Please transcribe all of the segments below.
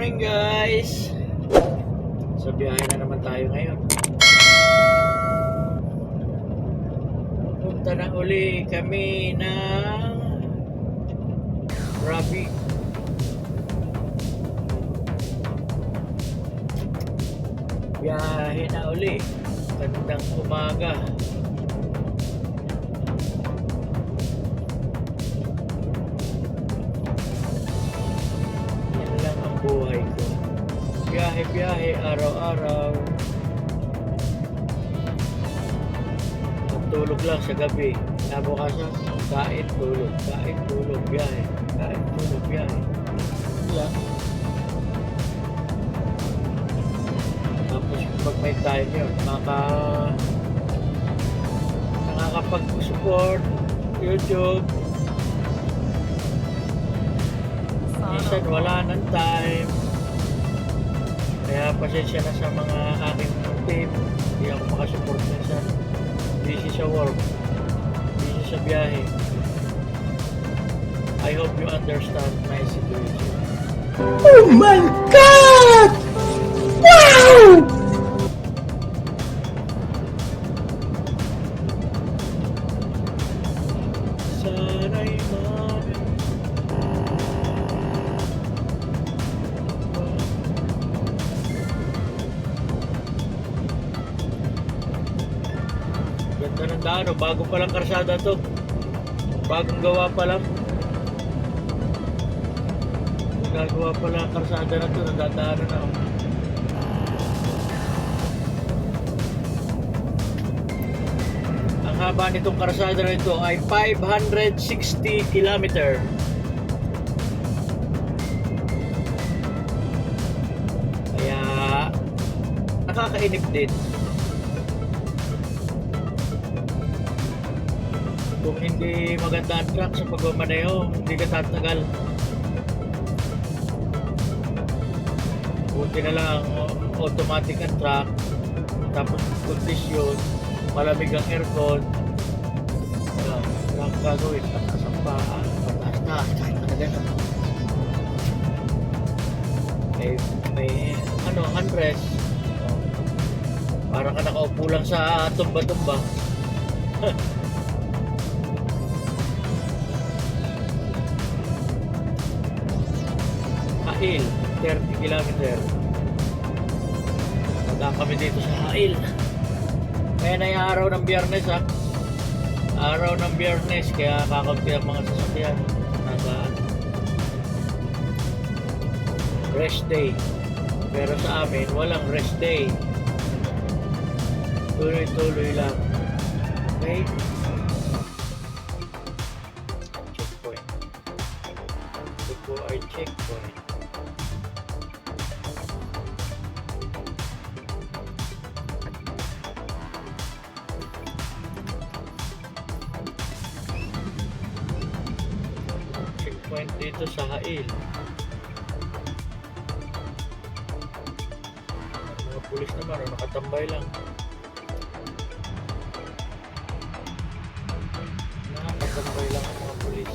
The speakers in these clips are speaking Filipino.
morning guys! Sa biyahe na naman tayo ngayon. Punta na uli kami ng To Rabigh. Biyahe na uli. Gandang umaga. Yan lang ang buhay ko. Biyahe-biyahe, araw-araw. Tulog lang sa gabi. Nabukasan, kain, tulog, biyahe. Kain, tulog, biyahe. Lang. Tapos pag may time yun, nakakapag-support YouTube. Minsan wala ng time. Kaya pasensya na sa mga aking team. Hindi ako makasupport minsan. Busy sa work, busy sa biyahe. I hope you understand my situation. Oh my God! Wow! Sana'y ganda ng daan, bago pa lang karsada to. Bagong gawa pa lang. Gagawa pa lang karsada na to, nadadaanan na. Ang haba nitong karsada na ito ay 560 km. Kaya nakakainip din. Kung hindi maganda ang track sa pagmamaneho, hindi ka tatagal. Buti na lang automatic ang track, tapos kondisyon, malamig ang aircon. Walang gagawin, pataas ang paa, pataas na gano'n. May handrest. Parang ka nakaupo lang sa tumba-tumba. Hail, 30 km. Punta kami dito sa Hail. Ngayon ay araw ng Biyernes ha. Araw ng Biyernes, kaya kakaunti ang mga sasakyan. Rest day. Pero sa amin, walang rest day. Tuloy-tuloy lang. Okay? Checkpoint. Ito po ay checkpoint. Checkpoint dito sa Hail. Mga pulis naman nakatambay lang. Nakatambay lang ang mga pulis.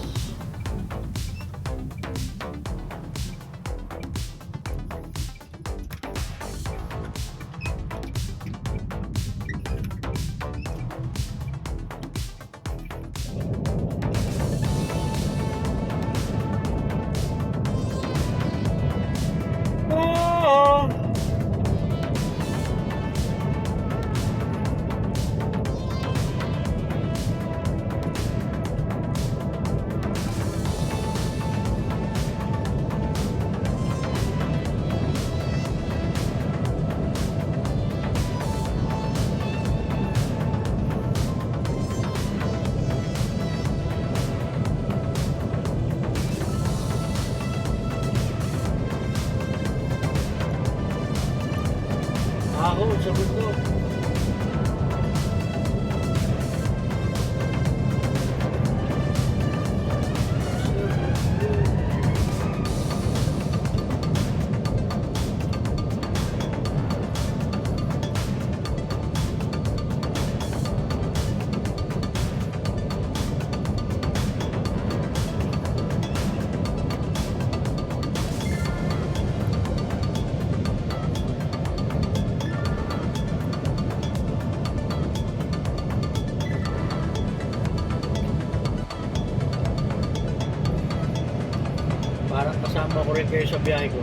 Parang kasama ko rin kayo sa biyahe ko.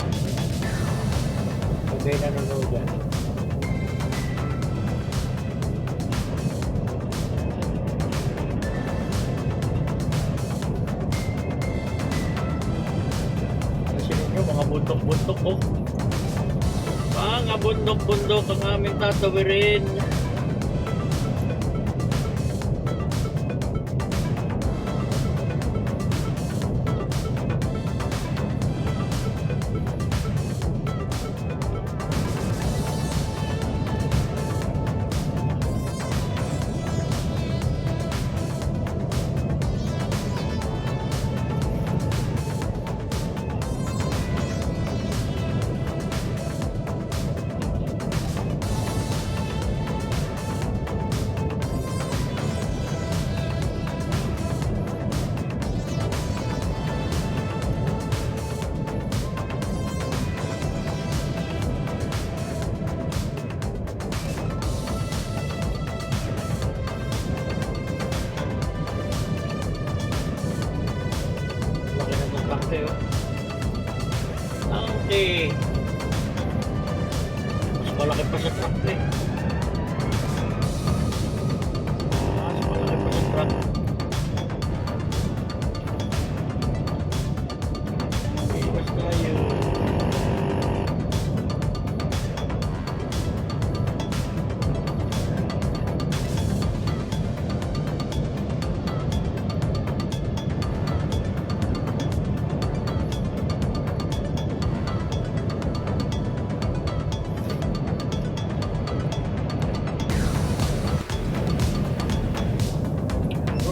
Kung kayo nanonood dyan. Kasi ninyo, mga bundok-bundok ko. Mga bundok-bundok ang aming tatawirin. Tangke. Mas malaki pa sa truck eh. Mas malaki pa sa truck. Iwas tayo.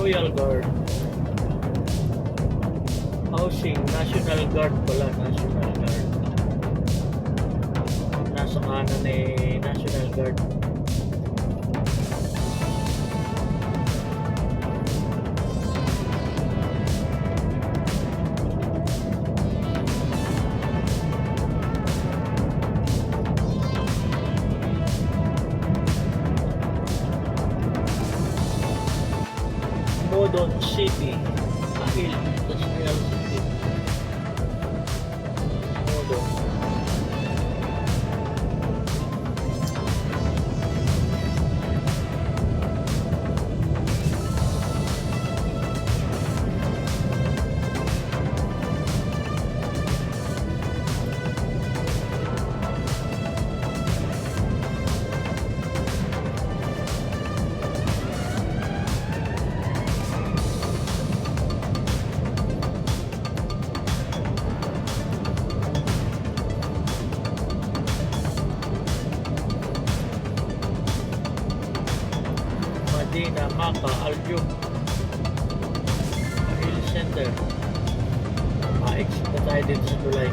Royal Guard. Housing, National Guard pala, National Guard. Nasa kanan eh, National Guard. Modon City, Ahil, Industrial City. Modon. Medina, Maka, Aljo, Hill Center. Ma-exit na tayo dito sa tulay.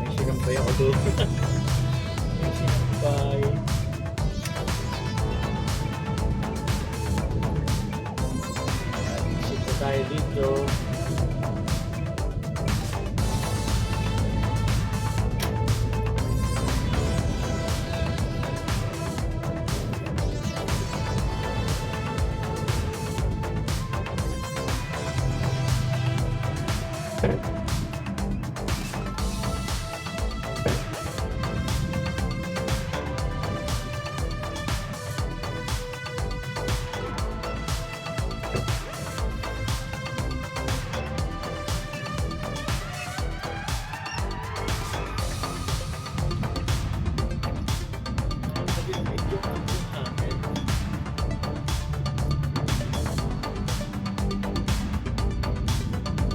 May sinampay ako doon. May sinampay. Isip na tayo dito.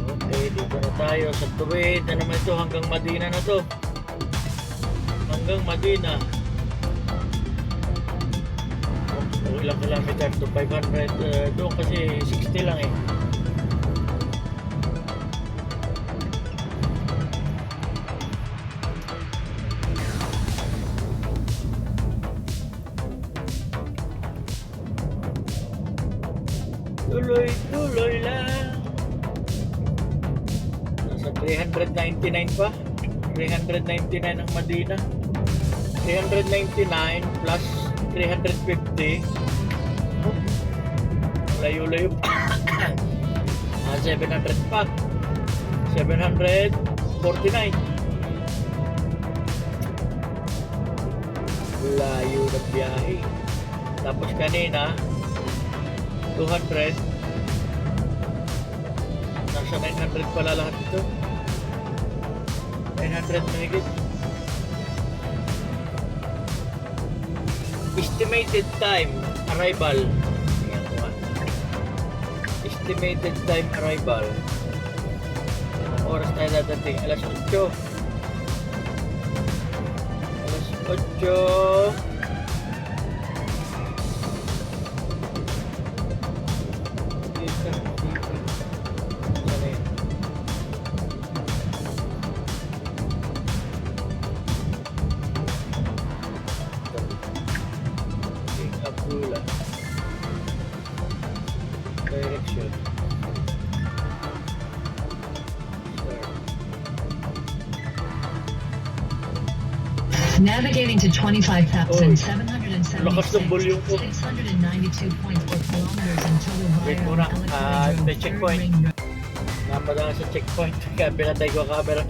Okay, dito na tayo sa tuwid na naman ito hanggang Madina na to. Hanggang Madina. Ilang kilometer to 500 doon kasi 60 lang eh. Tuloy-tuloy lang. Nasa 399 pa. 399 ang Madina. 399 plus 350. Layo-layo pa. 700 pa. 749. Layo ng biyahe. Tapos kanina 200. Nasa 900 pala lahat ito. 900 mahigit. Estimated time arrival. Estimated time arrival. Anong oras tayo dadating? Alas 8. Alas 8. Direction. Navigating to 25,776, Lakas ng volume ko. 692.4 kilometers in To Wait Rabigh muna. Electronic May Road, checkpoint. Third Ring Road. Napadaan sa checkpoint. Kaya pinatay ko ang camera.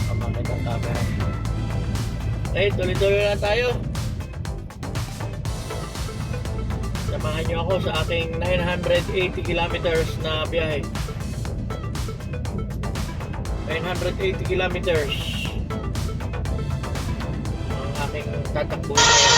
Pamakit ang camera. Okay, tuloy-tuloy na tayo. Samahan nyo ako sa aking 980 kilometers na biyahe. 980 kilometers ang aking tatakbo ngayon.